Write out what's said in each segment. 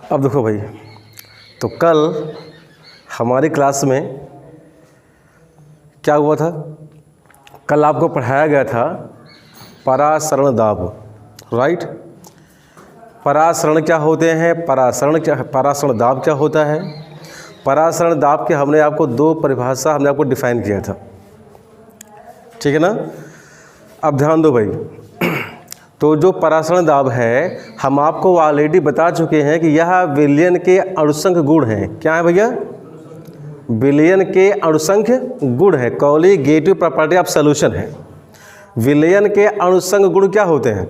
अब देखो भाई, तो कल हमारी क्लास में क्या हुआ था? कल आपको पढ़ाया गया था परासरण दाब, राइट। परासरण क्या होते हैं, परासरण दाब क्या होता है? परासरण दाब के हमने आपको दो परिभाषा हमने आपको डिफाइन किया था, ठीक है ना। अब ध्यान दो भाई, तो जो परासरण दाब है हम आपको ऑलरेडी बता चुके हैं कि यह विलयन के अणुसंख्य गुण हैं। क्या है भैया? विलयन के अणुसंख्य गुण है, कॉलीगेटिव प्रॉपर्टी ऑफ सॉल्यूशन है। विलयन के अणुसंख्य गुण क्या होते हैं?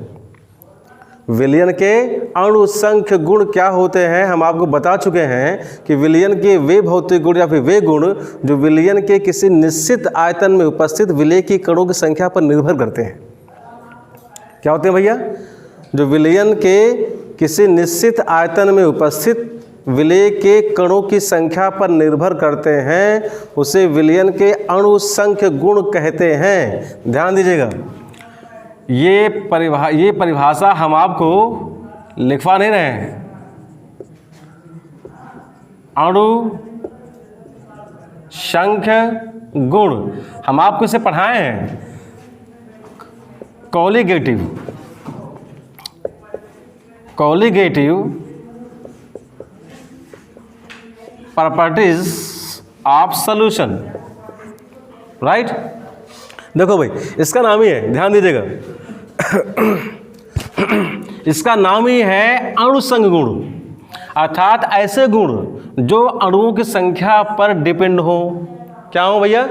विलयन के अणुसंख्य गुण क्या होते हैं हम आपको बता चुके हैं कि विलयन के वे भौतिक गुण या फिर वे गुण जो विलयन के किसी निश्चित आयतन में उपस्थित विलय की कणों की संख्या पर निर्भर करते हैं। क्या होते हैं भैया? जो विलयन के किसी निश्चित आयतन में उपस्थित विलय के कणों की संख्या पर निर्भर करते हैं उसे विलयन के अणुसंख्य गुण कहते हैं। ध्यान दीजिएगा, ये परिभाषा हम आपको लिखवा नहीं रहे हैं। अणुसंख्य गुण हम आपको इसे पढ़ाए हैं, colligative properties of solution, right. देखो भाई, इसका नाम ही है, ध्यान दीजिएगा इसका नाम ही है अणुसंख्य गुण, अर्थात ऐसे गुण जो अणुओं की संख्या पर डिपेंड हो। क्या हो भैया?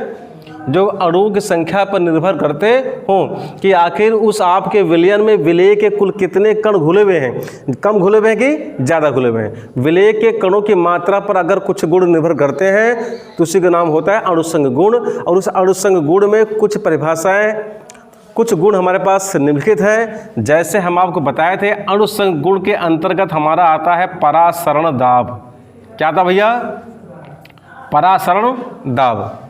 जो अणुओं की संख्या पर निर्भर करते हों कि आखिर उस आपके विलयन में विलय के कुल कितने कण घुले हुए हैं, कम घुले हुए हैं कि ज़्यादा घुले हुए हैं। विलय के कणों की मात्रा पर अगर कुछ गुण निर्भर करते हैं तो उसी का नाम होता है अणुसंख्य गुण। और उस अणुसंख्य गुण में कुछ परिभाषाएं, कुछ गुण हमारे पास निम्नलिखित हैं। जैसे हम आपको बताए थे, अणुसंख्य गुण के अंतर्गत हमारा आता है परासरण दाब। क्या था भैया? परासरण दाब।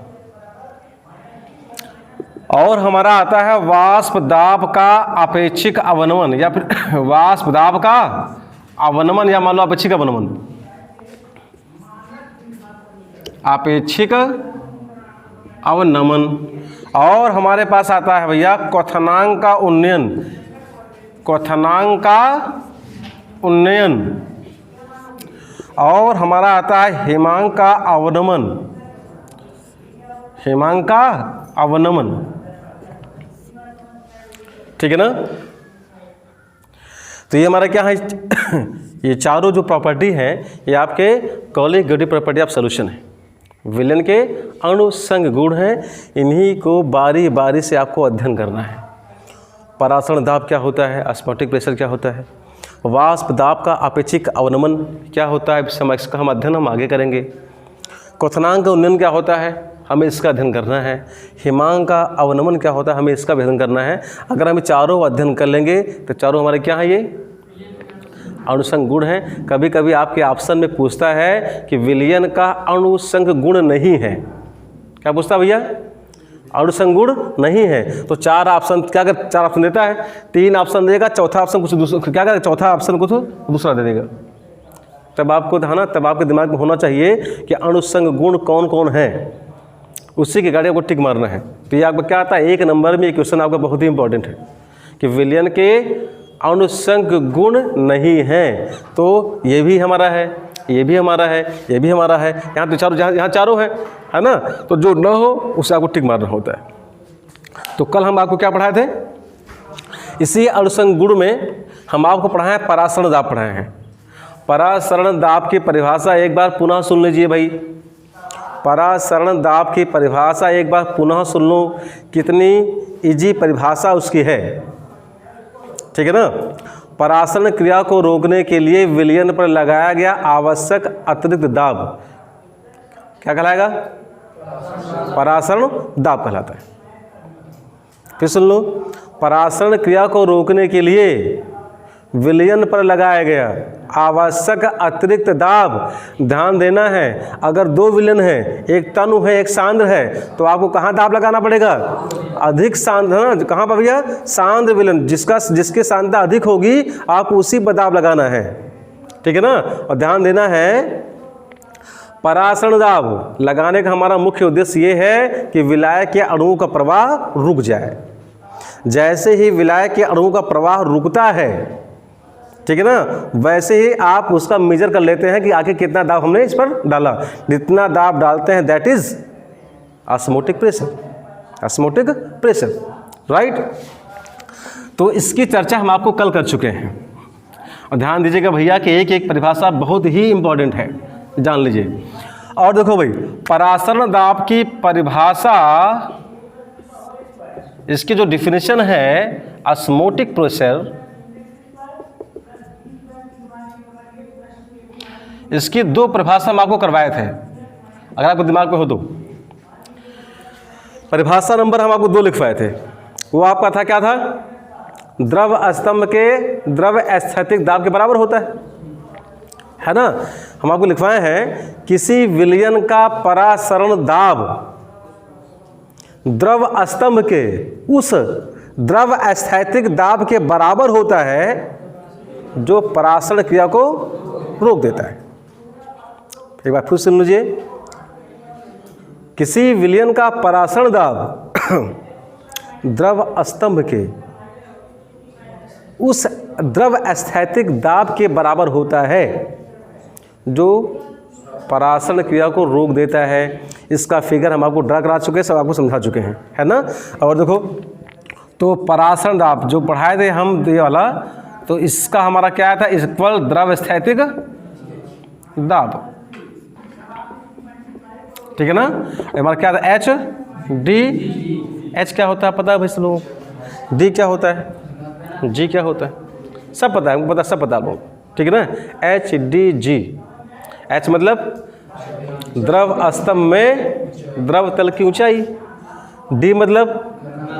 और हमारा आता है वाष्प दाब का अपेक्षिक अवनमन, या फिर वाष्प दाब का अवनमन, या मान लो अपेक्षिक अवनमन, अपेक्षिक अवनमन। और हमारे पास आता है भैया क्वथनांक का उन्नयन, क्वथनांक का उन्नयन। और हमारा आता है हिमांक का अवनमन, हिमांक का अवनमन, ठीक है ना। तो ये हमारा क्या है ये चारों जो प्रॉपर्टी हैं ये आपके कॉलीगेटिव प्रॉपर्टी ऑफ सॉल्यूशन है, विलयन के अणुसंख्य गुण हैं। इन्हीं को बारी बारी से आपको अध्ययन करना है। परासरण दाब क्या होता है, ऑस्मोटिक प्रेशर क्या होता है, वाष्प दाब का अपेक्षिक अवनमन क्या होता है, इसका हम अध्ययन हम आगे करेंगे। क्वथनांक का उन्नयन क्या होता है, हमें इसका अध्ययन करना है। हिमांक का अवनमन क्या होता है, हमें इसका अध्ययन करना है। अगर हम चारों अध्ययन कर लेंगे तो चारों हमारे क्या है, ये अणुसंख्य गुण हैं। कभी कभी आपके ऑप्शन में पूछता है कि विलयन का अणुसंख्य गुण नहीं है। क्या पूछता है भैया? अणुसंख्य गुण नहीं है। तो चार ऑप्शन क्या कर, चार ऑप्शन देता है, तीन ऑप्शन देगा, चौथा ऑप्शन कुछ दूसरा क्या करेगा, चौथा ऑप्शन कुछ दूसरा दे देगा। तब आपको ध्यान, तब आपके दिमाग में होना चाहिए कि अणुसंख्य गुण कौन कौन है, उसी के गाड़ी आपको टिक मारना है। तो ये आपको क्या आता है, एक नंबर में ये क्वेश्चन आपका बहुत ही इंपॉर्टेंट है कि विलयन के अणुसंख्य गुण नहीं हैं। तो ये भी हमारा है, ये भी हमारा है, ये भी हमारा है। यहाँ तो चारों, यहाँ चारों है ना। तो जो न हो उसे आपको टिक मारना होता है। तो कल हम आपको क्या पढ़ाए थे, इसी अणुसंख्य गुण में हम आपको पढ़ाए परासरण दाब पढ़ाए हैं। परासरण दाब की परिभाषा एक बार पुनः सुन लीजिए भाई। परासरण दाब की परिभाषा एक बार पुनः सुन लो, कितनी इजी परिभाषा उसकी है, ठीक है ना। परासरण क्रिया को रोकने के लिए विलयन पर लगाया गया आवश्यक अतिरिक्त दाब क्या कहलाएगा? परासरण दाब कहलाता है। फिर सुन लो, परासरण क्रिया को रोकने के लिए विलयन पर लगाया गया आवश्यक अतिरिक्त दाब। ध्यान देना है, अगर दो विलयन है, एक तनु है एक सांद्र है, तो आपको कहाँ दाब लगाना पड़ेगा? अधिक सांद्र। हाँ, कहाँ पर भैया? सांद्र विलयन, जिसकी सांद्रता अधिक होगी आप उसी पर दाब लगाना है। ठीक है ना। और ध्यान देना है, परासरण दाब लगाने का हमारा मुख्य उद्देश्य ये है कि विलायक के अणुओं का प्रवाह रुक जाए। जैसे ही विलायक के अणुओं का प्रवाह रुकता है, ठीक है ना, वैसे ही आप उसका मेजर कर लेते हैं कि आखिर कितना दाब हमने इस पर डाला। जितना दाब डालते हैं that is osmotic pressure, osmotic pressure, right. तो इसकी चर्चा हम आपको कल कर चुके हैं। और ध्यान दीजिएगा भैया कि एक एक परिभाषा बहुत ही इंपॉर्टेंट है, जान लीजिए। और देखो भाई, परासरण दाब की परिभाषा, इसकी जो डिफिनेशन है ऑस्मोटिक प्रेशर, इसकी 2 परिभाषा हम आपको करवाए थे, अगर आपको दिमाग में हो तो। परिभाषा नंबर हम आपको 2 लिखवाए थे। वो आपका था, क्या था? द्रव स्तंभ के द्रव स्थैतिक दाब के बराबर होता है ना। हम आपको लिखवाए हैं, किसी विलयन का परासरण दाब द्रव स्तंभ के उस द्रव स्थैतिक दाब के बराबर होता है जो परासरण क्रिया को रोक देता है। एक बार फिर सुन लीजिए, किसी विलयन का परासरण दाब द्रव स्तंभ के उस द्रव स्थैतिक दाब के बराबर होता है जो परासरण क्रिया को रोक देता है। इसका फिगर हम आपको ड्रा करा चुके हैं, सब आपको समझा चुके हैं, है ना। और देखो, तो परासरण दाब जो पढ़ाए थे हम ये वाला, तो इसका हमारा क्या था? इक्वल द्रव स्थैतिक दाब, ठीक है ना। हमारा क्या था? H D. एच क्या होता है पता है भाई सब लोगों को? डी क्या होता है? जी क्या होता है? सब पता है, हमको पता, सब पता लोग, ठीक है ना। H D G. एच मतलब द्रव स्तंभ में द्रव तल की ऊंचाई, डी मतलब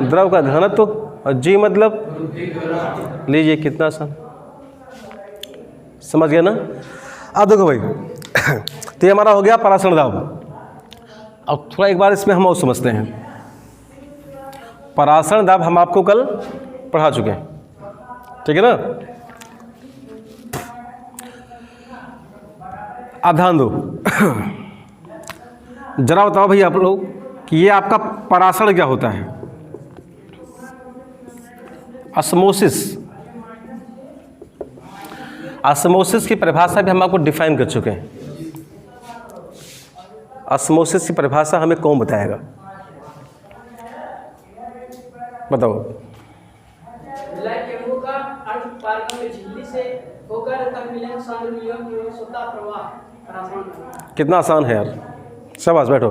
द्रव का घनत्व, और जी मतलब, लीजिए कितना आसान, समझ गया ना। अब देखो भाई, तो ये हमारा हो गया परासरण दाब। अब थोड़ा एक बार इसमें हम और समझते हैं। परासरण दाब हम आपको कल पढ़ा चुके हैं, ठीक है ना। अब ध्यान दो, जरा बताओ भाई आप लोग कि ये आपका परासरण क्या होता है? ऑस्मोसिस। ऑस्मोसिस की परिभाषा भी हम आपको डिफाइन कर चुके हैं। ऑस्मोसिस की परिभाषा हमें कौन बताएगा? बताओ। कितना आसान है यार, शाबाश, बैठो।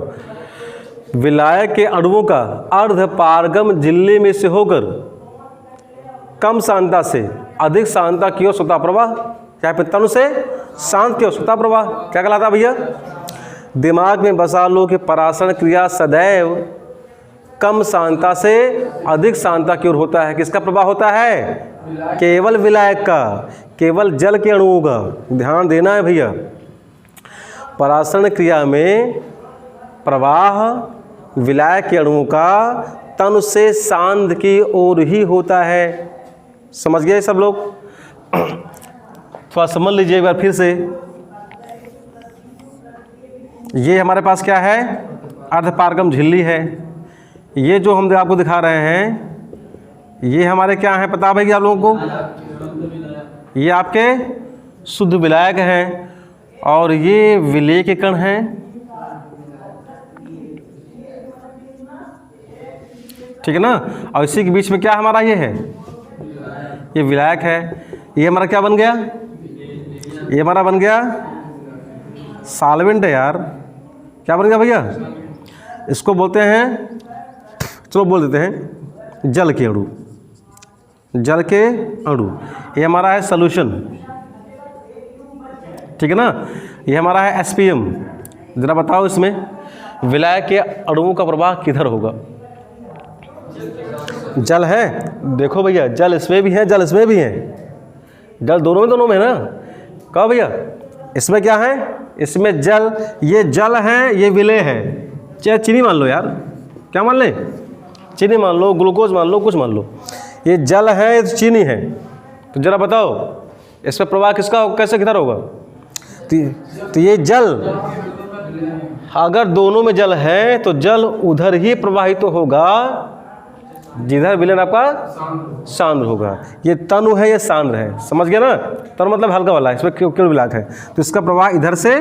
विलायक के अणुओं का अर्धपारगम झिल्ली में से होकर कम सांद्रता से अधिक सांद्रता की ओर स्वतः प्रवाह, चाहे तनु से शांत की ओर स्वतः प्रवाह, क्या कहलाता भैया? दिमाग में बसा लो कि परासरण क्रिया सदैव कम सांद्रता से अधिक सांद्रता की ओर होता है। किसका प्रवाह होता है? केवल विलायक का, केवल जल के अणुओं का। ध्यान देना है भैया, परासरण क्रिया में प्रवाह विलायक के अणुओं का तनु से सांद्र की ओर ही होता है। समझ गए सब लोग? थोड़ा समझ लीजिए एक बार फिर से। ये हमारे पास क्या है? अर्धपारगम झिल्ली है। ये जो हम आपको दिखा रहे हैं, ये हमारे क्या हैं पता भाई आप लोगों को? ये आपके शुद्ध विलायक हैं, और ये विलेय के कण हैं, ठीक है ना। और इसी के बीच में क्या हमारा ये है? ये विलायक है। ये हमारा क्या बन गया? ये हमारा बन गया सॉल्वेंट है यार। क्या बन गया भैया? इसको बोलते हैं, चलो बोल देते हैं, जल के अणु। जल के अणु, ये हमारा है सॉल्यूशन, ठीक है ना। ये हमारा है एसपीएम। जरा बताओ इसमें विलायक के अणुओं का प्रवाह किधर होगा? जल है, देखो भैया, जल इसमें भी है, जल इसमें भी है, जल दोनों में ना। कहा भैया इसमें क्या है? इसमें जल, ये जल है, ये विलेय है। चाहे चीनी मान लो यार, क्या मान लें? चीनी मान लो, ग्लूकोज मान लो, कुछ मान लो। ये जल है, ये चीनी है। तो जरा बताओ इसमें प्रवाह किसका कैसे किधर होगा? तो ये जल, अगर दोनों में जल है तो जल उधर ही प्रवाहित तो होगा जिधर विलयन आपका सांद्र होगा। ये तनु है, ये सांद्र है, समझ गया ना? तनु मतलब हल्का वाला, इसमें क्यों विलायक है, तो इसका प्रवाह इधर से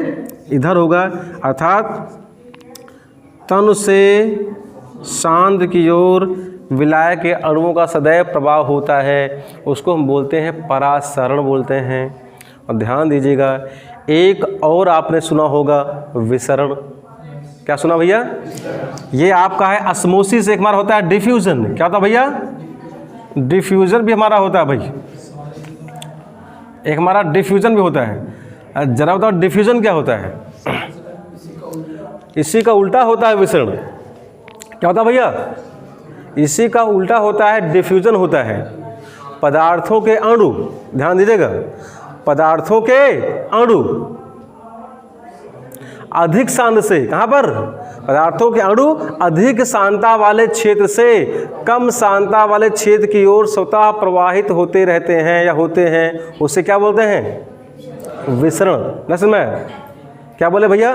इधर होगा, अर्थात तनु से सांद्र की ओर विलायक के अणुओं का सदैव प्रवाह होता है, उसको हम बोलते हैं परासरण बोलते हैं। और ध्यान दीजिएगा, एक और आपने सुना होगा विसरण। क्या सुना भैया? ये आपका है ऑस्मोसिस, एक हमारा होता है डिफ्यूजन। क्या होता है भैया? डिफ्यूजन भी हमारा होता है भाई, एक हमारा डिफ्यूजन भी होता है। जरा बताओ डिफ्यूजन क्या होता है? इसी का उल्टा होता है विसरण। क्या होता है भैया? इसी का उल्टा होता है डिफ्यूजन होता है। पदार्थों के अणु, ध्यान दीजिएगा, पदार्थों के अणु अधिक सांद्र से, कहाँ पर? पदार्थों के अणु अधिक सांद्रता वाले क्षेत्र से कम सांद्रता वाले क्षेत्र की ओर स्वतः प्रवाहित होते रहते हैं या होते हैं, उसे क्या बोलते हैं? विसरण। न समझ में? क्या बोले भैया?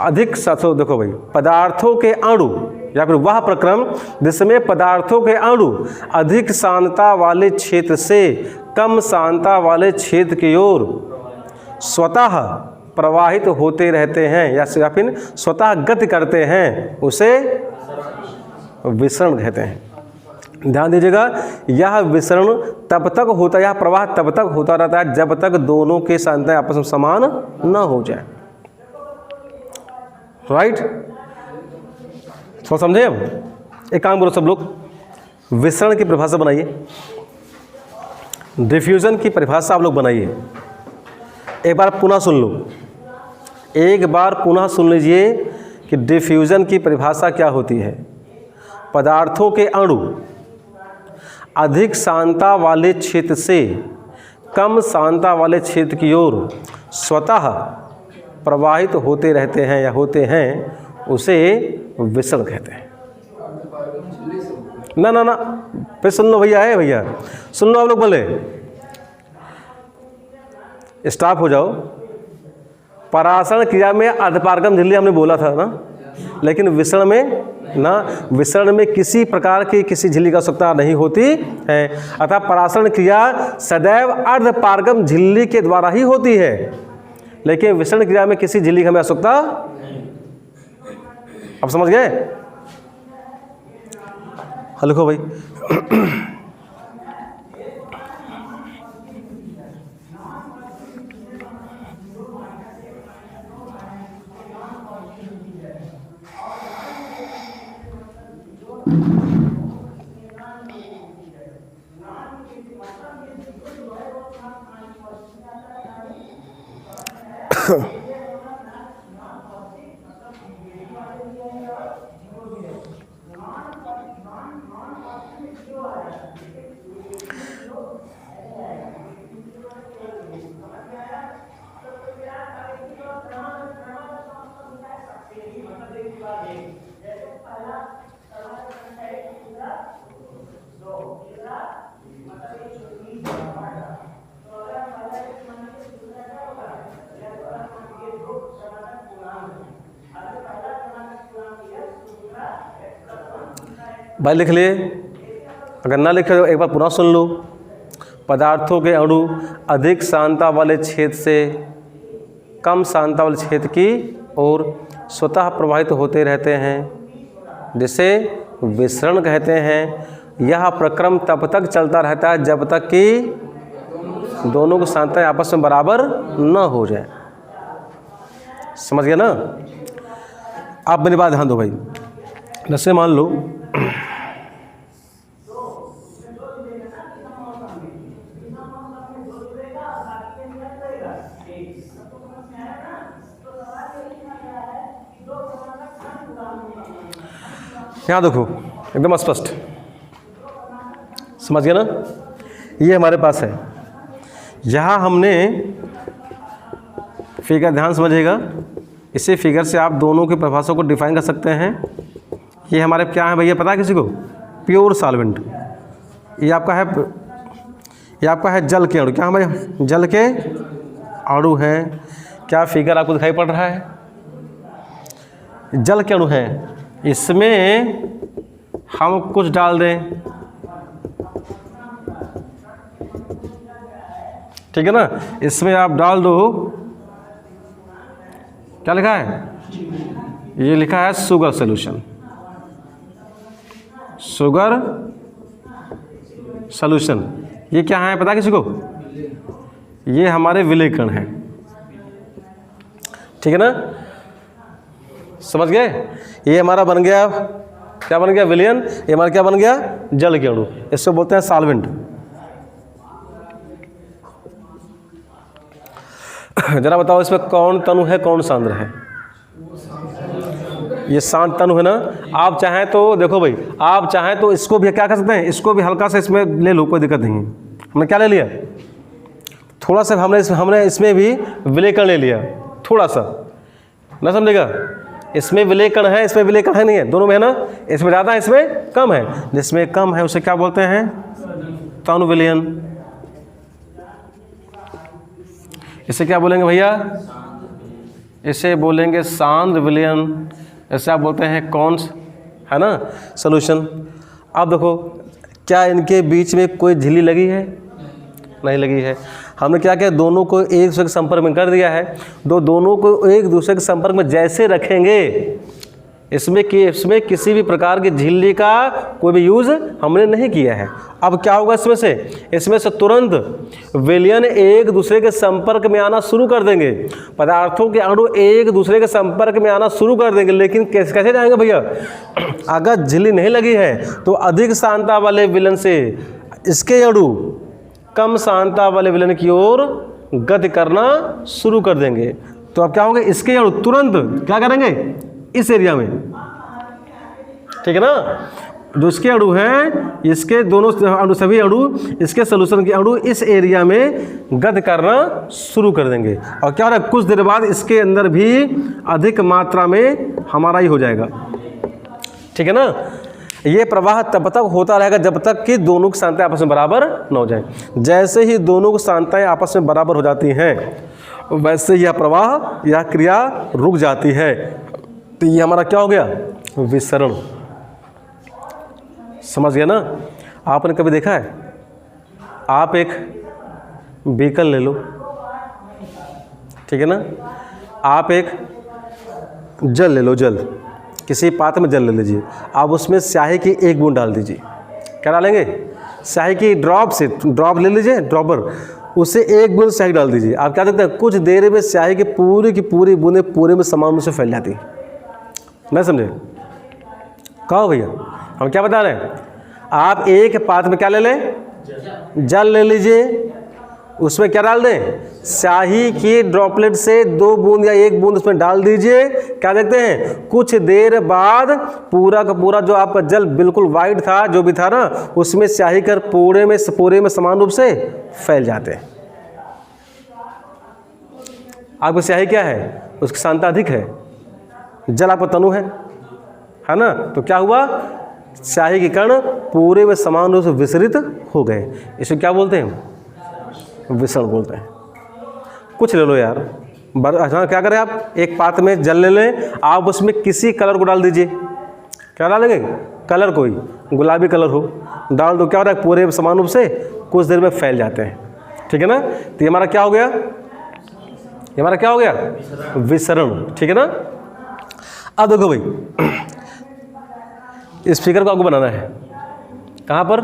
अधिक साथों, देखो भाई, पदार्थों के अणु या फिर वह प्रक्रम जिसमें पदार्थों के अणु अधिक सांद्रता वाले क्षेत्र से कम सांद्रता वाले क्षेत्र की ओर स्वतः प्रवाहित होते रहते हैं या फिर स्वतः गति करते हैं, उसे विसरण कहते हैं। ध्यान दीजिएगा, यह विसरण तब तक होता है, यह प्रवाह तब तक होता रहता है जब तक दोनों के सांद्रता आपस में समान न हो जाए। राइट? तो समझे? अब एक काम करो सब लोग, विसरण की परिभाषा बनाइए, डिफ्यूजन की परिभाषा आप लोग बनाइए। एक बार पुनः सुन लो, एक बार पुनः सुन लीजिए कि डिफ्यूजन की परिभाषा क्या होती है। पदार्थों के अणु अधिक सांद्रता वाले क्षेत्र से कम सांद्रता वाले क्षेत्र की ओर स्वतः प्रवाहित होते रहते हैं या होते हैं, उसे विसरण कहते हैं। ना ना ना, फिर सुन लो भैया, है भैया, सुन लो आप लोग, बोले स्टॉप हो जाओ। परासरण क्रिया में अर्धपारगम झिल्ली हमने बोला था ना, लेकिन विसरण में ना, विसरण में किसी प्रकार की किसी झिल्ली की आवश्यकता नहीं होती है, अतः परासरण क्रिया सदैव अर्धपारगम झिल्ली के द्वारा ही होती है, लेकिन विसरण क्रिया में किसी झिल्ली की हमें आवश्यकता। अब समझ गए? लिखो भाई। भाई लिख लिए, अगर ना लिखे तो एक बार पुनः सुन लो। पदार्थों के अणु अधिक सांद्रता वाले क्षेत्र से कम सांद्रता वाले क्षेत्र की ओर स्वतः प्रवाहित होते रहते हैं, जिसे विसरण कहते हैं। यह प्रक्रम तब तक चलता रहता है जब तक कि दोनों की सांद्रता आपस में बराबर न हो जाए। समझ गया ना? आप मेरी बात ध्यान दो भाई। जैसे मान लो यहाँ देखो, एकदम स्पष्ट, समझ गया ना? ये हमारे पास है, यहाँ हमने फिगर, ध्यान समझिएगा, इसी फिगर से आप दोनों की परिभाषा को डिफाइन कर सकते हैं। ये हमारे क्या है भैया, पता है किसी को? Pure solvent. ये आपका है, ये आपका है जल के अणु। क्या हमारे जल के अणु हैं। क्या फिगर आपको दिखाई पड़ रहा है? जल के अणु हैं, इसमें हम कुछ डाल दें, ठीक है ना। इसमें आप डाल दो, क्या लिखा है? ये लिखा है शुगर सॉल्यूशन, शुगर सॉल्यूशन। ये क्या है पता किसी को? ये हमारे विलय कण हैं, ठीक है ना, समझ गए। ये हमारा बन गया, क्या बन गया? विलयन। ये हमारा क्या बन गया? जल के अणु। इसको बोलते हैं सॉल्वेंट। जरा बताओ इसमें कौन तनु है, कौन सांद्र है? ये शांत तनु है ना। आप चाहें तो देखो भाई, आप चाहें तो इसको भी क्या कर सकते हैं, इसको भी हल्का सा इसमें ले लो, कोई दिक्कत नहीं है। हमने क्या ले लिया? थोड़ा सा हमने इसमें भी विलेकण ले लिया, थोड़ा सा ना, समझेगा। इसमें विलेकण है, इसमें विलेकण है नहीं है, दोनों में है ना। इसमें ज़्यादा है, इसमें कम है। जिसमें कम है उसे क्या बोलते हैं? तनु विलयन। इसे क्या बोलेंगे भैया? इसे बोलेंगे सांद्र विलयन। ऐसे आप बोलते हैं कौन, है ना, सॉल्यूशन। अब देखो, क्या इनके बीच में कोई झिल्ली लगी है? नहीं लगी है। हमने क्या किया? दोनों को एक दूसरे के संपर्क में कर दिया है। दोनों को एक दूसरे के संपर्क में जैसे रखेंगे, इसमें किसी भी प्रकार की झिल्ली का कोई भी यूज़ हमने नहीं किया है। अब क्या होगा इसमें से तुरंत विलयन एक दूसरे के संपर्क में आना शुरू कर देंगे। पदार्थों के अणु एक दूसरे के संपर्क में आना शुरू कर देंगे, लेकिन कैसे जाएंगे भैया? अगर झिल्ली नहीं लगी है तो अधिक सांद्रता वाले विलयन से इसके अणु कम सांद्रता वाले विलयन की ओर गति करना शुरू कर देंगे। तो अब क्या होंगे? इसके अणु तुरंत क्या करेंगे? इस एरिया में, ठीक है ना, जो इसके अणु हैं, इसके दोनों अणु, सभी अणु, इसके सॉल्यूशन के अणु इस एरिया में गति करना शुरू कर देंगे। और क्या हो रहा है? कुछ देर बाद इसके अंदर भी अधिक मात्रा में हमारा ही हो जाएगा, ठीक है ना। ये प्रवाह तब तक होता रहेगा जब तक कि दोनों की सांद्रताएं आपस में बराबर न हो जाए। जैसे ही दोनों की सांद्रताएं आपस में बराबर हो जाती हैं, वैसे यह प्रवाह, यह क्रिया रुक जाती है। तो ये हमारा क्या हो गया? विसरण। समझ गया ना। आपने कभी देखा है, आप एक बीकर ले लो, ठीक है ना, आप एक जल ले लो, जल, किसी पात्र में जल ले लीजिए, आप उसमें स्याही की एक बूंद डाल दीजिए। क्या डालेंगे? स्याही की ड्रॉप ले लीजिए, ड्रॉपर, उससे एक बूंद स्याही डाल दीजिए। आप क्या देखते हैं? कुछ देर में स्याही की पूरी बूंदें पूरे में समान रूप से फैल जाती है। नहीं समझे? कहो भैया, हम क्या बता रहे हैं? आप एक पात्र में क्या ले लें? जल ले लीजिए, उसमें क्या डाल दें? स्याही की ड्रॉपलेट से 2 बूंद या 1 बूंद उसमें डाल दीजिए। क्या देखते हैं? कुछ देर बाद पूरा का पूरा जो आपका जल बिल्कुल वाइट था, जो भी था ना, उसमें स्याही कर पूरे में समान रूप से फैल जाते हैं। आपकी स्याही क्या है? उसकी सांद्रता अधिक है, जल आपका तनु है ना। तो क्या हुआ? स्याही के कण पूरे में समान रूप से विसरित हो गए। इसे क्या बोलते हैं? विसरण बोलते हैं। कुछ ले लो यार, हाँ, क्या करें आप? एक पात्र में जल ले लें, आप उसमें किसी कलर को डाल दीजिए। क्या डालेंगे? कलर, कोई गुलाबी कलर हो, डाल दो। क्या हो रहा है? पूरे समान रूप से कुछ देर में फैल जाते हैं, ठीक है ना। तो ये हमारा क्या हो गया? ये हमारा क्या हो गया? विसरण, ठीक है ना। अब देखो भाई, इस फिगर को आपको बनाना है कहाँ पर?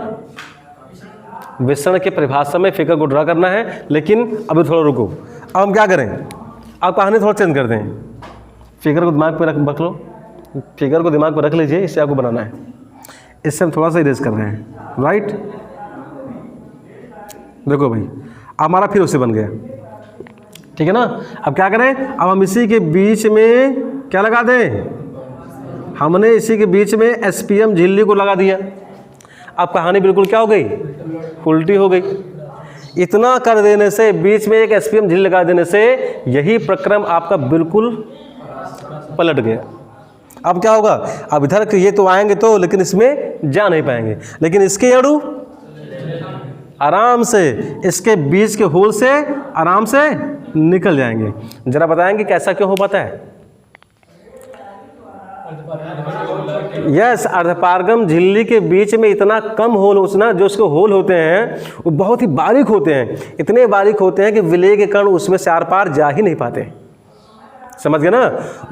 विसरण के परिभाषा में फिगर को ड्रा करना है। लेकिन अभी थोड़ा रुको, अब हम क्या करें? आप कहानी थोड़ा चेंज कर दें। फिगर को दिमाग पे रख लो, फिगर को दिमाग पर रख लीजिए, इससे आपको बनाना है। इससे हम थोड़ा सा इरेज कर रहे हैं, राइट। देखो भाई, हमारा फिर उससे बन गया, ठीक है ना। अब क्या करें? अब हम इसी के बीच में क्या लगा दें? हमने इसी के बीच में एसपीएम झिल्ली को लगा दिया। अब कहानी बिल्कुल क्या हो गई? उल्टी हो गई। इतना कर देने से, बीच में एक एसपीएम झिल्ली लगा देने से यही प्रक्रम आपका बिल्कुल पलट गया। अब क्या होगा? अब इधर ये तो आएंगे तो, लेकिन इसमें जा नहीं पाएंगे। लेकिन इसके अणु आराम से इसके बीच के होल से आराम से निकल जाएंगे। जरा बताएंगे कैसा क्यों हो पाता है? यस, अर्धपारगम झिल्ली के बीच में इतना कम होल उसना, जो उसके होल होते हैं वो बहुत ही बारीक होते हैं, इतने बारीक होते हैं कि विलेय के कण उसमें से आर पार जा ही नहीं पाते। समझ गए ना?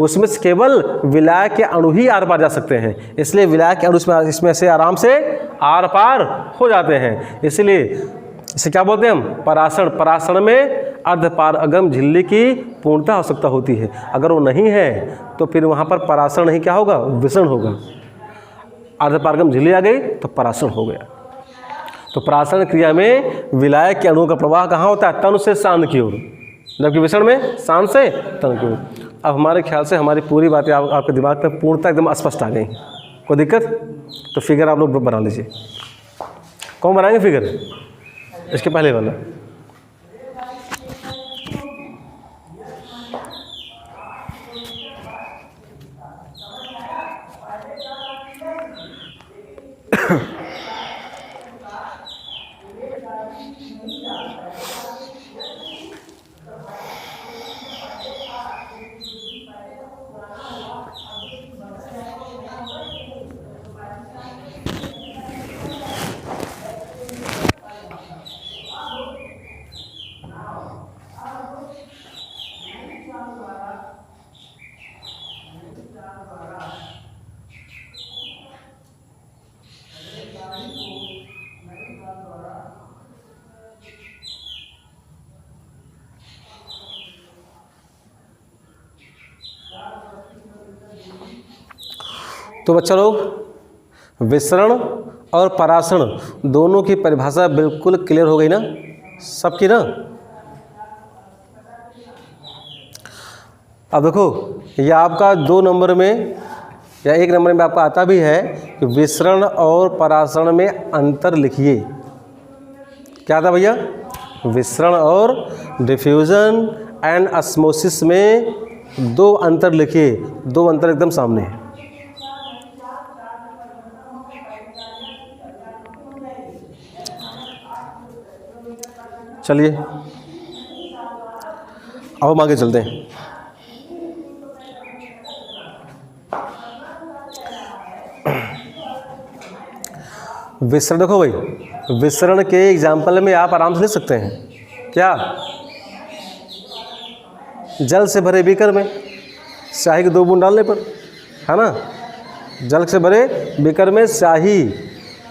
उसमें से केवल विलायक के अणु ही आर पार जा सकते हैं, इसलिए विलायक के अणु इसमें से आराम से आर पार हो जाते हैं। इसलिए इसे क्या बोलते हैं हम? परासरण। परासरण में अर्धपारगम झिल्ली की पूर्णता आवश्यकता होती है। अगर वो नहीं है तो फिर वहाँ पर परासरण नहीं क्या होगा? विसरण होगा। अर्धपारगम झिल्ली आ गई तो परासरण हो गया। तो परासरण क्रिया में विलायक के अणुओं का प्रवाह कहाँ होता है? तन से सांद की ओर, जबकि विसरण में सांद से तन की ओर। अब हमारे ख्याल से हमारी पूरी बातें आपके दिमाग में पूर्णता एकदम स्पष्ट आ गई। कोई दिक्कत? तो फिगर आप लोग बना लीजिए। कौन बनाएंगे फिगर? इसके पहले वाला। तो बच्चा लोग, विसरण और परासरण दोनों की परिभाषा बिल्कुल क्लियर हो गई ना सबकी ना? अब देखो, ये आपका 2 नंबर में या 1 नंबर में आपका आता भी है कि विसरण और परासरण में अंतर लिखिए। क्या था भैया? विसरण और डिफ्यूजन एंड ऑस्मोसिस में 2 अंतर लिखिए। 2 अंतर एकदम सामने है। चलिए अब हम आगे चलते हैं। विसरण देखो भाई, विसरण के एग्जाम्पल में आप आराम से लिख सकते हैं। क्या? जल से भरे बीकर में स्याही की 2 बूंद डालने पर, है ना? जल से भरे बीकर में स्याही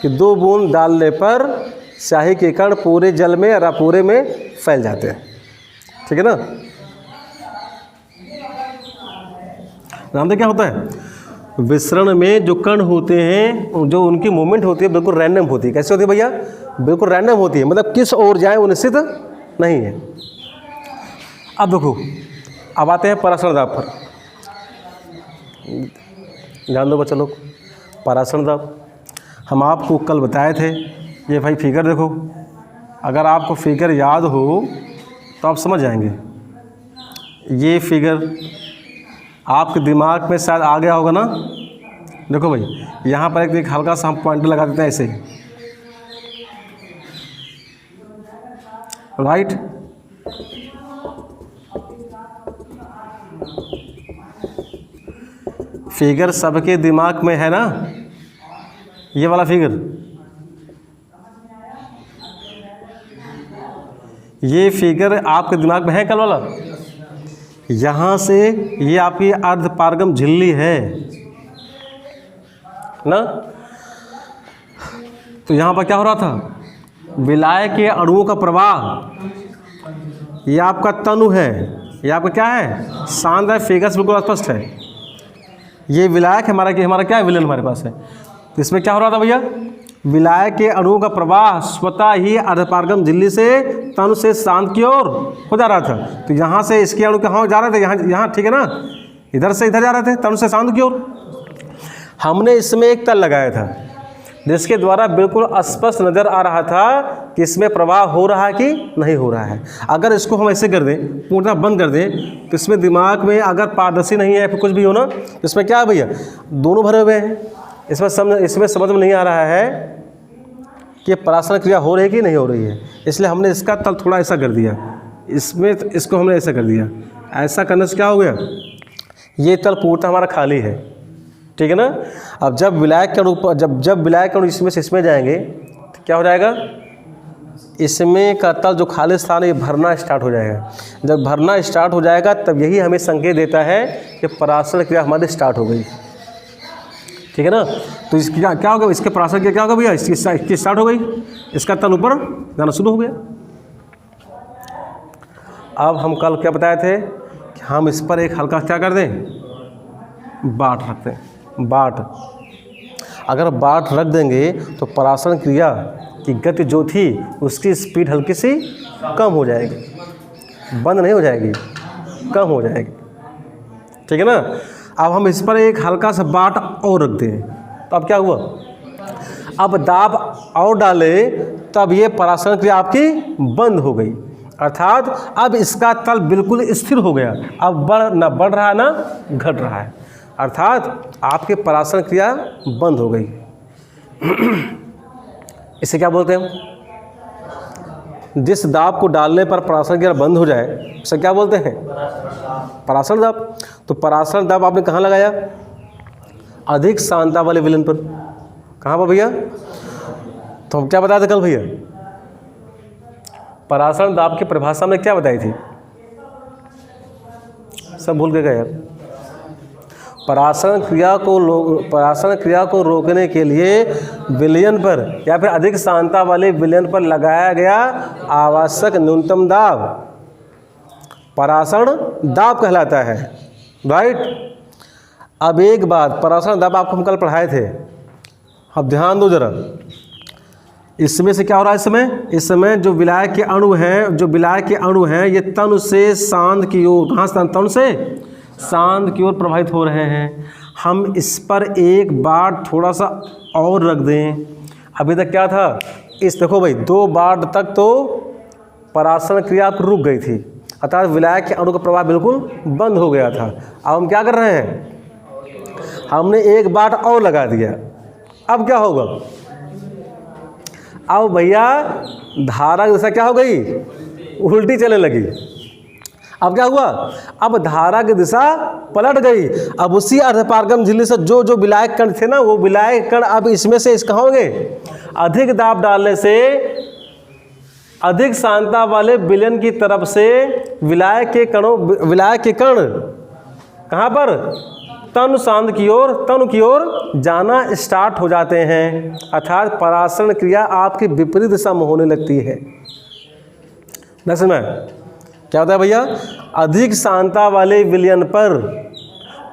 की 2 बूंद डालने पर स्याही के कण पूरे जल में या पूरे में फैल जाते हैं। ठीक है ना? जानते क्या होता है? विसरण में जो कण होते हैं, जो उनकी मूवमेंट होती है बिल्कुल रैंडम होती है। कैसे होती है भैया? बिल्कुल रैंडम होती है, मतलब किस ओर जाए वो निश्चित नहीं है। अब देखो, अब आते हैं परासरण दाब पर। ध्यान दो बच्चा लोग, परासरण दाब हम आपको कल बताए थे। ये भाई फिगर देखो, अगर आपको फिगर याद हो तो आप समझ जाएंगे। ये फिगर आपके दिमाग में शायद आ गया होगा ना? देखो भाई, यहाँ पर एक हल्का सा हम पॉइंटर लगा देते हैं ऐसे, राइट? फिगर सबके दिमाग में है ना? ये वाला फिगर, ये फिगर आपके दिमाग में है कल वाला? यहाँ से ये आपकी अर्धपारगम झिल्ली है ना? तो यहाँ पर क्या हो रहा था? विलाय के अणुओं का प्रवाह, ये आपका तनु है, ये आपका क्या है? सांद है। फिगर से बिल्कुल स्पष्ट है। ये विलायक हमारा क्या है? विलन हमारे पास है। तो इसमें क्या हो रहा था भैया? विलाय के अणुओं का प्रवाह स्वतः ही अर्धपारगम झिल्ली से तनु से सांद की ओर हो जा रहा था। तो यहाँ से इसके अणु कहाँ जा रहे थे? यहाँ ठीक है ना? इधर से इधर जा रहे थे, तनु से सांद की ओर। हमने इसमें एक तल लगाया था जिसके द्वारा बिल्कुल स्पष्ट नज़र आ रहा था कि इसमें प्रवाह हो रहा है कि नहीं हो रहा है। अगर इसको हम ऐसे कर दें, पूर्णतः बंद कर दें, तो इसमें दिमाग में अगर पारदर्शी नहीं है, फिर कुछ भी हो ना, तो इसमें क्या है भैया? दोनों भरे हुए हैं। इसमें समझ में नहीं आ रहा है कि परासरण क्रिया हो रही है कि नहीं हो रही है। इसलिए हमने इसका तल थोड़ा ऐसा कर दिया, इसमें इसको हमने ऐसा कर दिया। ऐसा करने से क्या हो गया, ये तल पूर्णतः हमारा खाली है, ठीक है ना। अब जब विलायक के अणु जब विलायक के अणु इसमें से इसमें जाएंगे तो क्या हो जाएगा, इसमें का तल जो खाली स्थान है ये भरना स्टार्ट हो जाएगा। जब भरना स्टार्ट हो जाएगा तब यही हमें संकेत देता है कि परासरण क्रिया हमारी स्टार्ट हो गई, ठीक है ना। तो इसकी क्या होगा, इसके परासरण क्रिया क्या होगा भैया, इसकी स्टार्ट हो गई, इसका तल ऊपर जाना शुरू हो गया। अब हम कल क्या बताए थे कि हम इस पर एक हल्का क्या कर दें, बाट रख दें, बाट। अगर बाट रख देंगे तो परासरण क्रिया की गति जो थी उसकी स्पीड हल्की सी कम हो जाएगी, बंद नहीं हो जाएगी, कम हो जाएगी, ठीक है ना। अब हम इस पर एक हल्का सा बाट और रख दें तो अब क्या हुआ, अब दाब और डाले तब ये परासरण क्रिया आपकी बंद हो गई, अर्थात अब इसका तल बिल्कुल स्थिर हो गया। अब न बढ़ रहा है ना घट रहा है, अर्थात आपके परासरण क्रिया बंद हो गई। इसे क्या बोलते हैं, जिस दाब को डालने पर परासरण क्रिया बंद हो जाए उसे क्या बोलते हैं, परासरण दाब। तो परासरण दाब आपने कहाँ लगाया, अधिक सांद्रता वाले विलयन पर। कहाँ पर भैया, तो हम क्या बताए थे कल भैया, परासरण दाब की परिभाषा हमने क्या बताई थी, सब भूल गए यार। परासरण क्रिया को रोकने के लिए विलयन पर या फिर अधिक सांद्रता वाले विलयन पर लगाया गया आवश्यक न्यूनतम दाब परासरण दाब कहलाता है, राइट। अब एक बात, परासरण दाब आपको हम कल पढ़ाए थे, अब ध्यान दो जरा। इसमें से क्या हो रहा है, इस समय जो विलायक के अणु हैं ये तनु से सांद्र की ओर, कहाँ से, तनु से सांद्र की ओर प्रवाहित हो रहे हैं। हम इस पर एक बार थोड़ा सा और रख दें। अभी तक क्या था, इस देखो भाई 2 बार तक तो परासरण क्रिया रुक गई थी, अर्थात विलायक के अणु का प्रवाह बिल्कुल बंद हो गया था। अब हम क्या कर रहे हैं, हमने एक बार और लगा दिया। अब क्या होगा, अब भैया धारा की दिशा क्या हो गई, उल्टी चलने लगी। अब क्या हुआ, अब धारा की दिशा पलट गई। अब उसी अर्धपारगम झिल्ली से जो विलायक कण थे ना, वो विलायक कण अब इसमें से कहाँ होंगे, अधिक दाब डालने से अधिक सांद्रता वाले विलयन की तरफ से विलायक के कण कहाँ पर, तनु की ओर जाना स्टार्ट हो जाते हैं, अर्थात परासरण क्रिया आपकी विपरीत दिशा में होने लगती है। समझ में क्या होता है भैया, अधिक सांद्रता वाले विलयन पर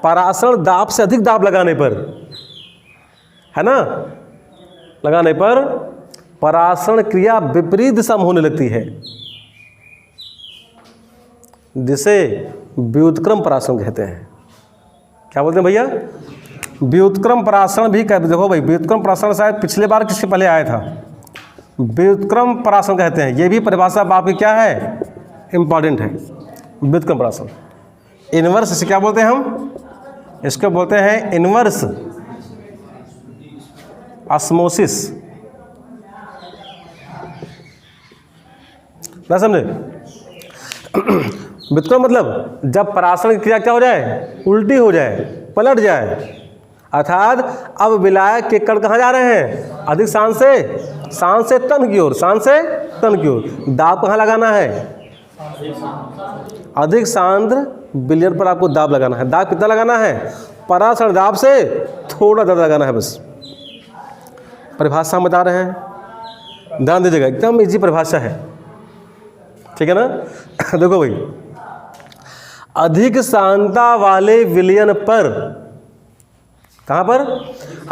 परासरण दाब से अधिक दाब लगाने पर, है ना, लगाने पर परासरण क्रिया विपरीत दिशा में होने लगती है, जिसे व्युत्क्रम परासरण कहते हैं। क्या बोलते हैं भैया, व्युत्क्रम परासरण भी देखो भाई, व्युत्क्रम परासरण शायद पिछले बार किसके पहले आया था, व्युत्क्रम परासरण कहते हैं। ये भी परिभाषा आपकी क्या है, इंपॉर्टेंट है। व्युत्क्रम परासरण, इनवर्स इसे क्या बोलते हैं हम, इसको बोलते हैं इनवर्स ऑस्मोसिस, ना समझे। व्युत्क्रम मतलब जब परासरण की क्रिया क्या हो जाए, उल्टी हो जाए, पलट जाए, अर्थात अब विलायक के कण कहाँ जा रहे हैं, अधिक सांद्र से तन की ओर, दाब कहाँ लगाना है, अधिक सांद्र विलयन पर आपको दाब लगाना है। दाब कितना लगाना है, परासरण दाब से थोड़ा ज़्यादा लगाना है बस। परिभाषा हम बता रहे हैं, ध्यान दीजिएगा, एकदम इजी परिभाषा है, ठीक है ना। देखो भाई, अधिक सांद्रता वाले विलयन पर, कहाँ पर,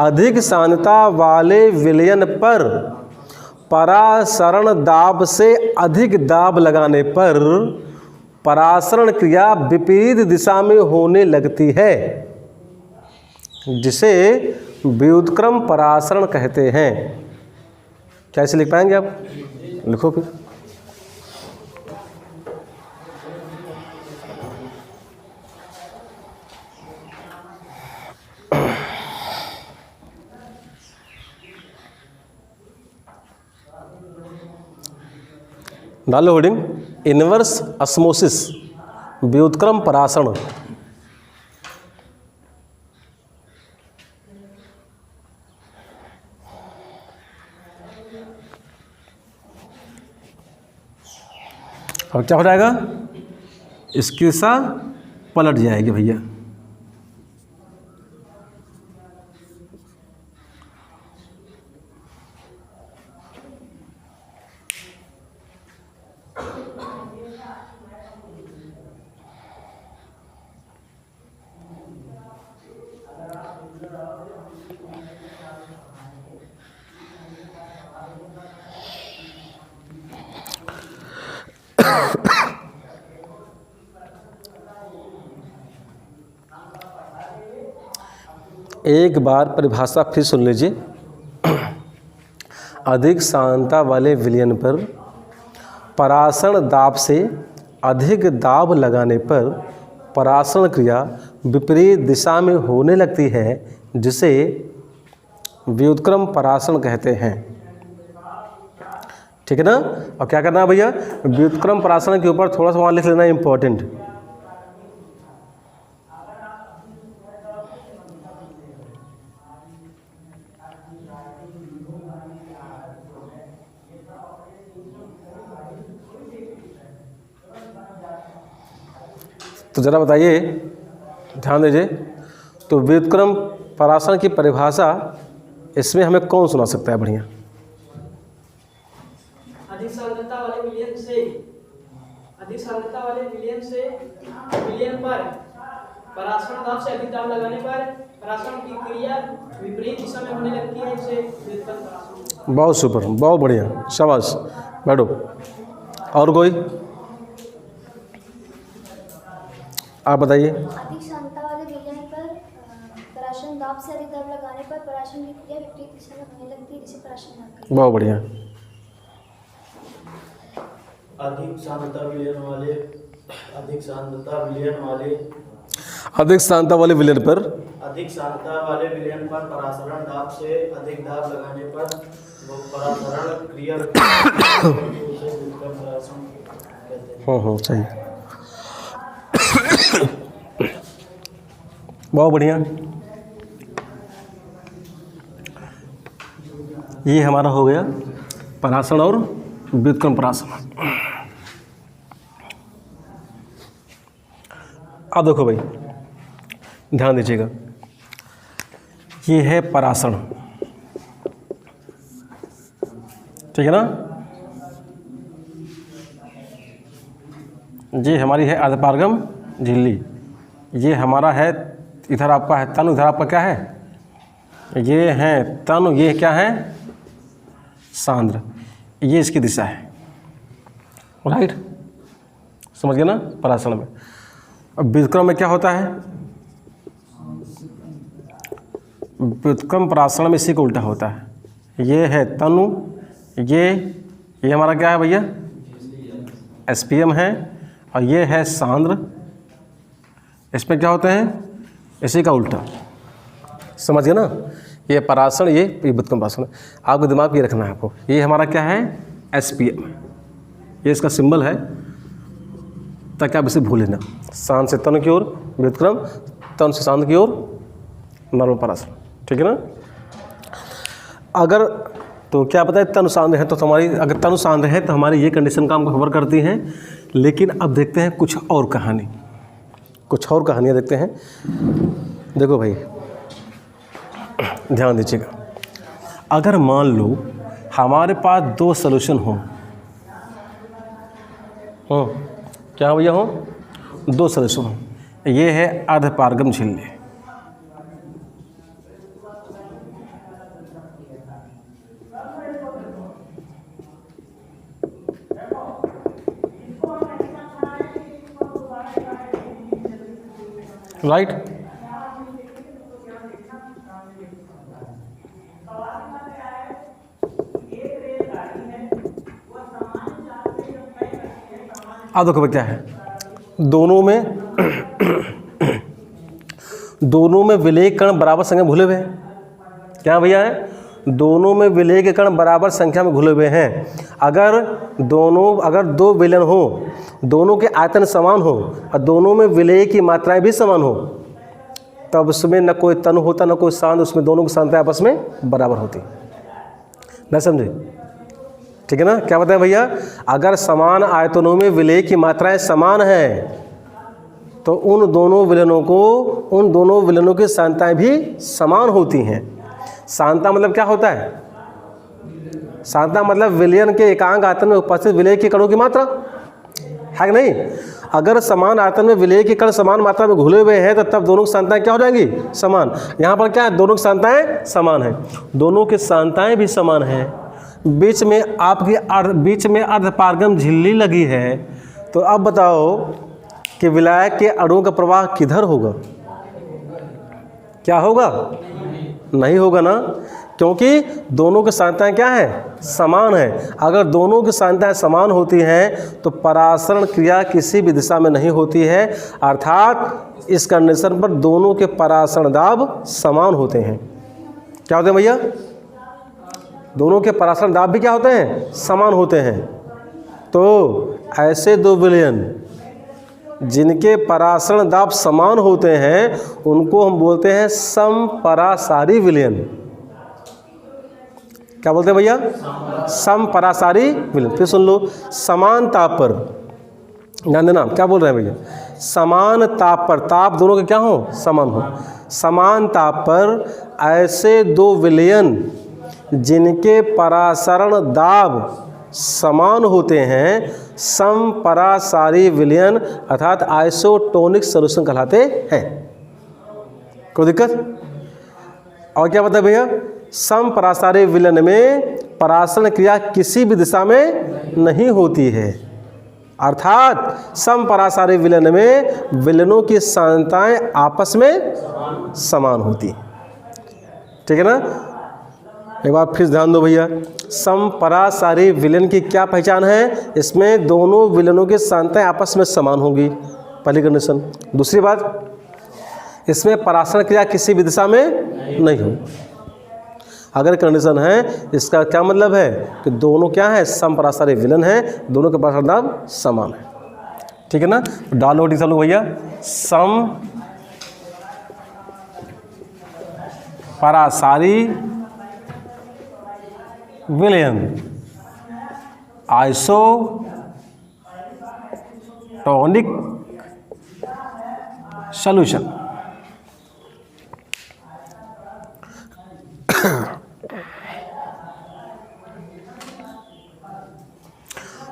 अधिक सांद्रता वाले विलयन पर परासरण दाब से अधिक दाब लगाने पर परासरण क्रिया विपरीत दिशा में होने लगती है, जिसे व्युत्क्रम परासरण कहते हैं। क्या इसे लिख पाएंगे आप, लिखो फिर। डालो हेडिंग, इनवर्स ऑस्मोसिस, व्युत्क्रम परासरण। अब क्या हो जाएगा, इसकी दिशा पलट जाएगी भैया। एक बार परिभाषा फिर सुन लीजिए। अधिक सांद्रता वाले विलयन पर परासरण दाब से अधिक दाब लगाने पर परासरण क्रिया विपरीत दिशा में होने लगती है, जिसे व्युत्क्रम परासरण कहते हैं। ठीक है ना। और क्या करना है भैया, व्युत्क्रम परासरण के ऊपर थोड़ा सा वहाँ लिख लेना इम्पोर्टेंट। तो ज़रा बताइए, ध्यान दीजिए। तो व्युत्क्रम परासरण की परिभाषा इसमें हमें कौन सुना सकता है बढ़िया? अधिक सांद्रता वाले विलयन से विलयन पर परासरण दाब से अधिक दाब लगाने पर परासरण की क्रिया विपरीत दिशा में होने लगती है, इसे व्युत्क्रम परासरण। बहुत सुपर, बहुत बढ़िया, शाबाश, बैठो। और कोई आप बताइए। अधिक सांद्रता वाले विलयन पर परासरण दाब से अधिक दाब लगाने पर परासरण की क्रिया विपरीत दिशा में होने लगती है, जिसे परासरण दाब कहते हैं। बहुत बढ़िया। अधिक सांद्रता विलयन वाले अधिक सांद्रता वाले विलयन पर परासरण दाब से अधिक दाब लगाने पर वो परासरण क्रिया उसे व्युत्क्रम परासरण कहते हैं। सही, बहुत बढ़िया। ये हमारा हो गया परासरण और व्युत्क्रम परासरण। अब देखो भाई, ध्यान दीजिएगा, ये है परासरण, ठीक है ना। ये हमारी है अर्धपारगम झिल्ली, ये हमारा है, इधर आपका है तनु, इधर आपका क्या है, ये है तनु, ये क्या है सांद्र, ये इसकी दिशा है, राइट। समझ गए ना परासरण में। अब व्युत्क्रम में क्या होता है, व्युत्क्रम परासरण में इसी को उल्टा होता है। ये है तनु, ये हमारा क्या है भैया, एसपीएम है, और ये है सांद्र। इसमें क्या होते हैं, इसी का उल्टा। समझ गए ना। ये परासरण, ये व्युत्क्रम परासरण। आपको दिमाग में ये रखना है आपको। ये हमारा क्या है, एसपीएम, ये इसका सिंबल है, ताकि आप इसे भूलें ना। सांद्र से तनु की ओर व्युत्क्रम, तनु से सांद्र की ओर नॉर्मल परासरण, ठीक है ना। अगर तो क्या पता है तनु सांद्र है तो हमारी, अगर तनु सांद्र है तो हमारी ये कंडीशन का हमको कवर करती हैं। लेकिन अब देखते हैं कुछ और कहानी, कुछ और कहानियाँ देखते हैं। देखो भाई, ध्यान दीजिएगा। अगर मान लो हमारे पास दो सॉल्यूशन हों, क्या भैया हो, दो सॉल्यूशन हों। ये है अर्धपारगम झिल्ली, राइट। अब देखो क्या है, दोनों में विलेय कण बराबर संख्या भूले हुए हैं। क्या भैया है, दोनों में विलय के कण बराबर संख्या में घुले हुए हैं। अगर दो विलयन हो, दोनों के आयतन समान हो और दोनों में विलय की मात्राएं भी समान हो, तब उसमें न कोई तनु होता न कोई सांद्र, उसमें दोनों की सांद्रता आपस में बराबर होती। न समझे? ठीक है ना? क्या बताएं भैया? अगर समान आयतनों में विलय की मात्राएं समान हैं तो उन दोनों विलयनों की सांद्रताएं भी समान होती हैं। सांद्रता मतलब क्या होता है? सांद्रता मतलब विलयन के एकांक आयतन में उपस्थित विलय के कणों की मात्रा, है कि नहीं? अगर समान आयतन में विलय के कण समान मात्रा में घुले हुए हैं तो तब दोनों की सांद्रताएं क्या हो जाएंगी? समान। यहाँ पर क्या है? दोनों की सांद्रताएं समान हैं। दोनों की सांद्रताएं भी समान हैं। बीच में अर्धपारगम झिल्ली लगी है। तो अब बताओ कि विलायक के अणुओं का प्रवाह किधर होगा? क्या होगा? नहीं होगा ना, क्योंकि दोनों की सांद्रताएं क्या है? समान है। अगर दोनों की सांद्रताएं समान होती हैं तो परासरण क्रिया किसी भी दिशा में नहीं होती है, अर्थात इस कंडीशन पर दोनों के परासरण दाब समान होते हैं। क्या होते हैं भैया? दोनों के परासरण दाब भी क्या होते हैं? समान होते हैं। तो ऐसे दो विलयन जिनके परासरण दाब समान होते हैं उनको हम बोलते हैं समपरासारी विलयन। क्या बोलते हैं भैया? समपरासारी विलयन। फिर सुन लो, समान ताप पर, ध्यान देना, क्या बोल रहे हैं भैया? समान ताप पर, ताप दोनों के क्या हो? समान हो। समान ताप पर ऐसे दो विलयन जिनके परासरण दाब समान होते हैं समपरासारी विलयन अर्थात आइसोटोनिक सॉल्यूशन कहलाते हैं। कोई दिक्कत? और क्या बताए भैया? समपरासारी विलयन में परासरण क्रिया किसी भी दिशा में नहीं होती है, अर्थात समपरासारी विलयन में विलयनों की सांद्रताएं आपस में समान होती। ठीक है ना? एक बार फिर ध्यान दो भैया, समपरासारी विलयन की क्या पहचान है? इसमें दोनों विलयनों की सांद्रताएं आपस में समान होंगी, पहली कंडीशन। दूसरी बात, इसमें परासरण क्रिया किसी भी दिशा में नहीं हो। अगर कंडीशन है, इसका क्या मतलब है कि दोनों क्या है? समपरासारी विलयन है, दोनों के परासरण दाब समान है। ठीक है ना? डालो डिसलो भैया, समपरासारी विलयन आइसोटोनिक सॉल्यूशन।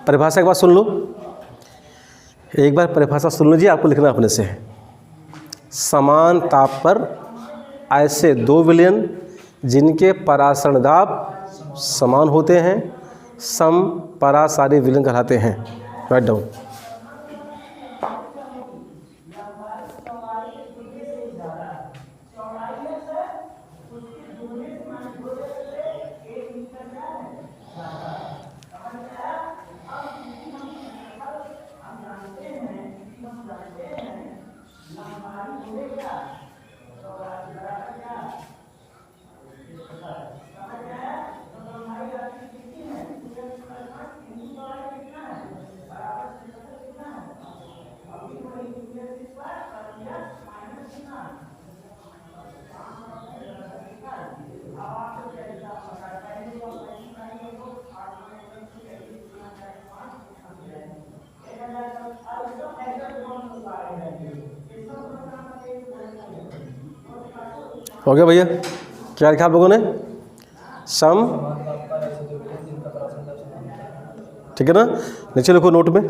परिभाषा एक बार सुन लो, एक बार परिभाषा सुन लीजिए, आपको लिखना अपने से है। समान ताप पर ऐसे दो विलयन जिनके परासरण दाब समान होते हैं समपरासारी विलयन कहलाते हैं। Write down. हो गया भैया? क्या लिखा आप लोगों ने? सम, ठीक है ना? नीचे लिखो नोट में,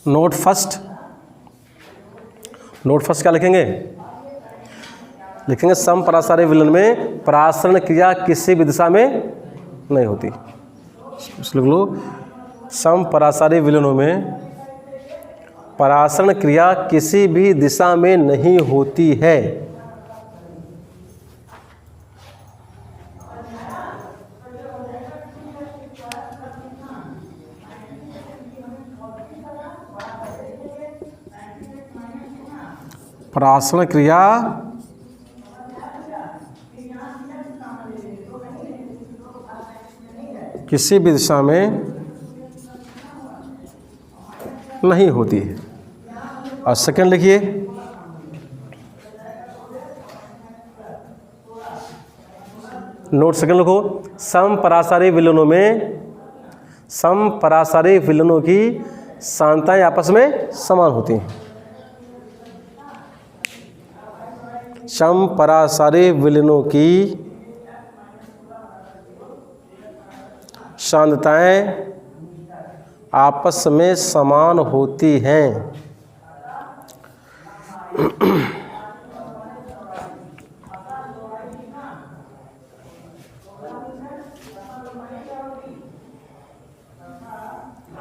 नोट फर्स्ट क्या लिखेंगे? लिखेंगे समपरासारी विलयन में परासरण क्रिया किसी भी दिशा में नहीं होती। लिख लो, समपरासारी विलयनों में परासरण क्रिया किसी भी दिशा में नहीं होती है। परासरण क्रिया किसी भी दिशा में नहीं होती है। और सेकंड लिखिए, नोट सेकंड लिखो, समपरासारी विलयनों की सांताएं आपस में समान होती हैं। समपरासारी विलयनों की सांद्रताएं आपस में समान होती हैं।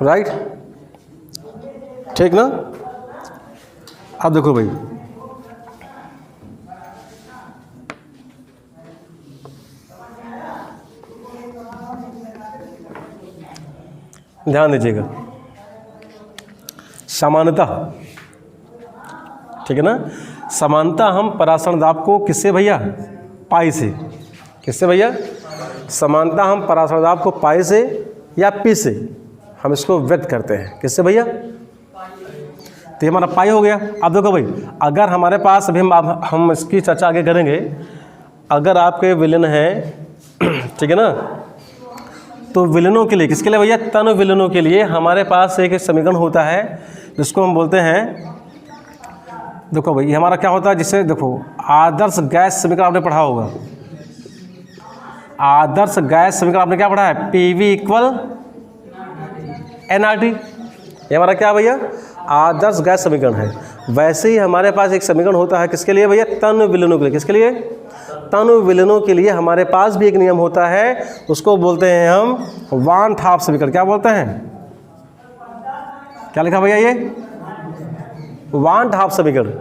राइट, ठीक ना। अब देखो भाई, ध्यान दीजिएगा, समानता, ठीक है ना। समानता हम परासरण दाब को किससे भैया, पाई से, किससे भैया, समानता हम परासरण दाब को पाई से या पी से हम इसको व्यक्त करते हैं, किससे भैया, तो ये हमारा पाई हो गया। अब देखो भाई, अगर हमारे पास अभी हम इसकी चर्चा आगे करेंगे, अगर आपके विलयन है, ठीक है ना, तो विलयनों के लिए, किसके लिए भैया, तन विलयनों के लिए हमारे पास एक समीकरण होता है जिसको हम बोलते हैं, देखो भाई ये हमारा क्या होता है, जिससे देखो आदर्श गैस समीकरण आपने पढ़ा होगा, आदर्श गैस समीकरण आपने क्या पढ़ा है, पीवी इक्वल एनआरटी, ये हमारा क्या भैया, आदर्श गैस समीकरण है। वैसे ही हमारे पास एक समीकरण होता है किसके लिए भैया, तन विलयनों के लिए, किसके लिए, तन विलयनों के लिए हमारे पास भी एक नियम होता है, उसको बोलते हैं हम वान हाफ समीकरण। क्या बोलते हैं, क्या लिखा भैया, ये वान हाफ समीकरण।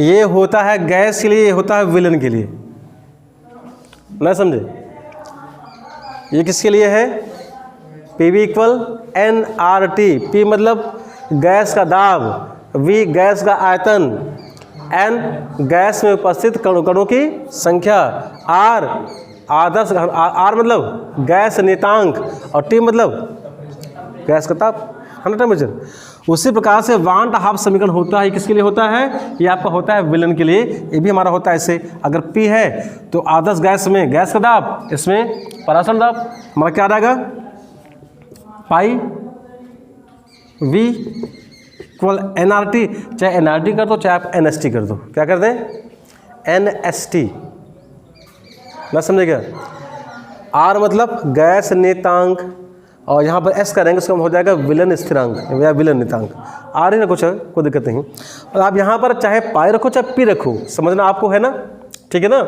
ये होता है गैस के लिए, ये होता है विलयन के लिए, ना समझे। ये किसके लिए है, PV equal N R T, P मतलब गैस का दाब, वी गैस का आयतन, एन गैस में उपस्थित कणों की संख्या, आर आदर्श, आर मतलब गैस नियतांक, और टी मतलब गैस का ताप 100 टेम्परेचर। उसी प्रकार से वान हाफ समीकरण होता है, किसके लिए होता है, ये आपका होता है विलयन के लिए। ये भी हमारा होता है ऐसे, अगर पी है तो आदर्श गैस में गैस का दाब, इसमें परासरण दाब, हमारा क्या रहेगा, P V equal N R T, चाहे एन आर टी कर दो चाहे आप एन एस टी कर दो, क्या कर दें, एन एस टी, ना समझे क्या। आर मतलब गैस नियतांक, और यहाँ पर एस करेंगे उसका हो जाएगा विलयन स्थिरांक या विलयन नियतांक, आर ही ना, कुछ है कोई दिक्कत नहीं। और आप यहाँ पर चाहे पाई रखो चाहे पी रखो, समझना आपको है ना, ठीक है ना।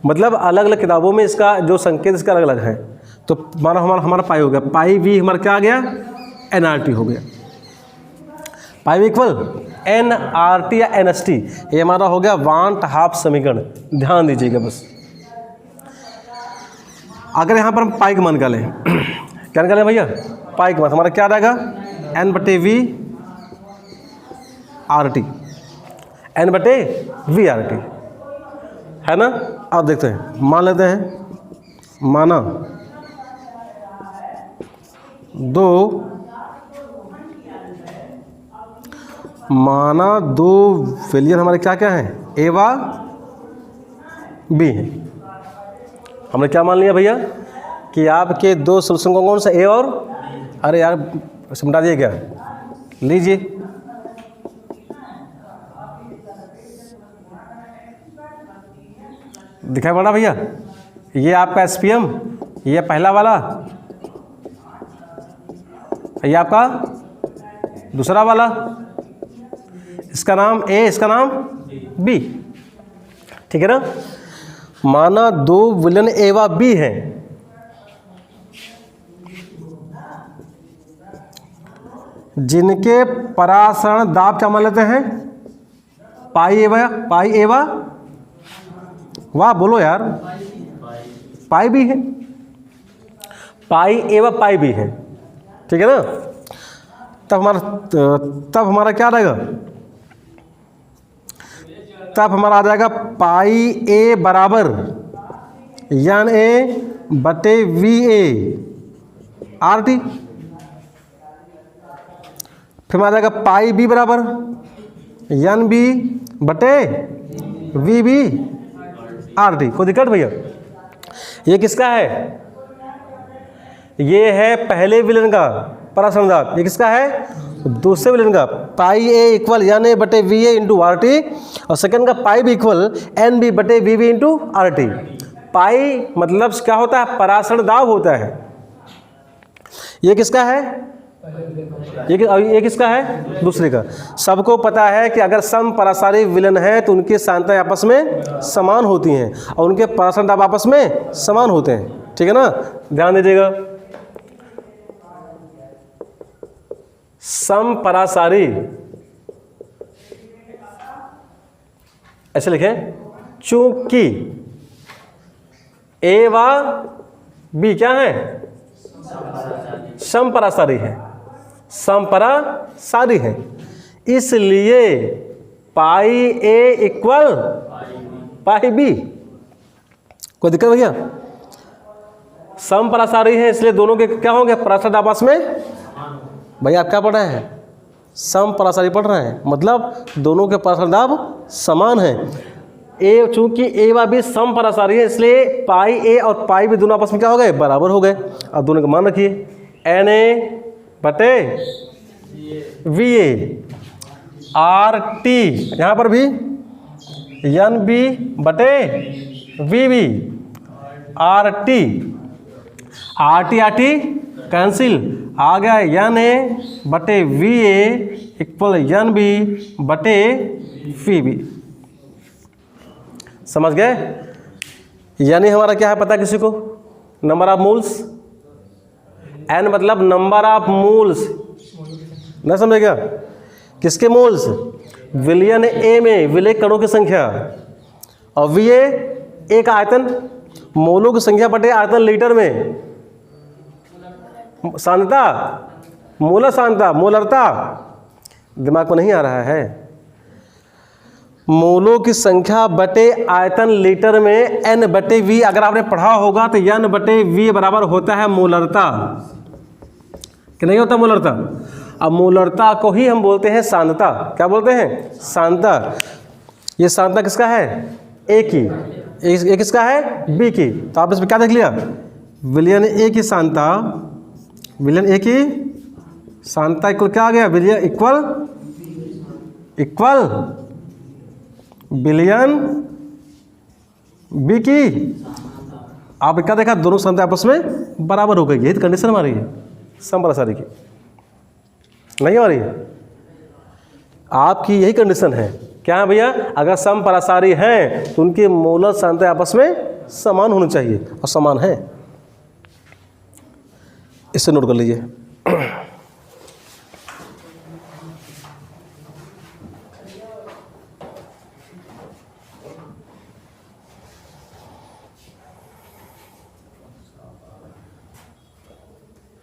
मतलब अलग अलग किताबों में इसका जो संकेत इसका अलग अलग है। तो हमारा पाई हो गया, पाई वी हमारा क्या आ गया, एन आर टी हो गया, P V equal N R T या एन एस टी, ये हमारा हो गया वान हाफ समीकरण। ध्यान दीजिएगा बस, अगर यहाँ पर हम पाई का मान निकालें, क्या निकालें भैया, पाई का मान हमारा क्या रहेगा, एन बटे वी आर टी, एन बटे वी आर टी, है ना। अब देखते हैं, मान लेते हैं, माना दो विलयन हमारे क्या क्या हैं, ए व बी हैं। हमने क्या मान लिया भैया कि आपके दो सोल्यूशन कौन सा, ए और, अरे यार समझा दिए क्या, लीजिए दिखाई पड़ा भैया, ये आपका एसपीएम, ये पहला वाला, ये आपका दूसरा वाला, इसका नाम ए, इसका नाम बी, ठीक है ना। माना दो विलयन ए व बी हैं, जिनके परासरण दाब क्या मान लेते हैं, पाई ए व, वाह बोलो यार, पाई भी है, पाई ए व पाई भी है, ठीक है ना। तब हमारा क्या रहेगा, तब हमारा आ जाएगा पाई ए बराबर, यान ए बटे VA RT। फिर आ जाएगा पाई B बराबर NB बटे VB RT। कोई दिक्कत भैया? ये किसका है? ये है पहले विलन का परासरण दाब। ये किसका है? दूसरे विलन का। पाई A इक्वल NA बटे VA इंटू RT और सेकंड का पाई B इक्वल NB बटे VB इंटू RT। पाई मतलब क्या होता है? परासरण दाब होता है। ये किसका है? ये किसका है? दूसरे का। सबको पता है कि अगर सम परासारी विलन है तो उनकी सांद्रताएं आपस में समान होती हैं और उनके परासरण दाब आपस में समान होते हैं। ठीक है ना? ध्यान दीजिएगा। सम परासारी ऐसे लिखें, चूंकि A व B क्या है? समपरासारी है। समपरासारी है, इसलिए पाई A इक्वल पाई B। कोई दिक्कत भैया? समपरासारी है इसलिए दोनों के क्या होंगे? परासरण आपस में। भैया आप क्या पढ़ रहे हैं? समपरासारी पढ़ रहे हैं, मतलब दोनों के परासरण दाब समान हैं। A चूंकि A व B समपरासारी है इसलिए पाई A और पाई B दोनों आपस में क्या हो गए? बराबर हो गए। अब दोनों का मान रखिए, NA बटे VA RT, यहाँ पर भी NB बटे VB RT। RT कैंसिल, आ गया NA बटे VA इक्वल NB बटे VB। समझ गए? यानी हमारा क्या है पता है किसी को? Number of moles. N मतलब नंबर ऑफ मोल्स, ना समझे क्या? किसके मोल्स? विलयन A में विलय कणों की संख्या और VA एक आयतन, मोलों की संख्या बटे आयतन लीटर में। सांद्रता, मोलर सांद्रता, मोलरता दिमाग को नहीं आ रहा है? मोलों की संख्या बटे आयतन लीटर में N बटे V। अगर आपने पढ़ा होगा तो N बटे V बराबर होता है मोलरता, कि नहीं होता मोलरता? अब मोलरता को ही हम बोलते हैं सांद्रता। क्या बोलते हैं? सांद्रता। ये सांद्रता किसका है? A की। ये किसका है? B की। तो आप इसमें क्या देख लिया? विलयन A की सांद्रता, विलयन A की सांद्रता इक्वल क्या आ गया? विलयन इक्वल विलयन B की। आप क्या देखा? दोनों सांद्रता आपस में बराबर हो गई। यही तो कंडीशन हमारी है समपरासारी की, नहीं हो रही है? आपकी यही कंडीशन है। क्या है भैया? अगर समपरासारी हैं तो उनकी मोलर सांद्रता आपस में समान होनी चाहिए और समान है। इसे नोट कर लीजिए।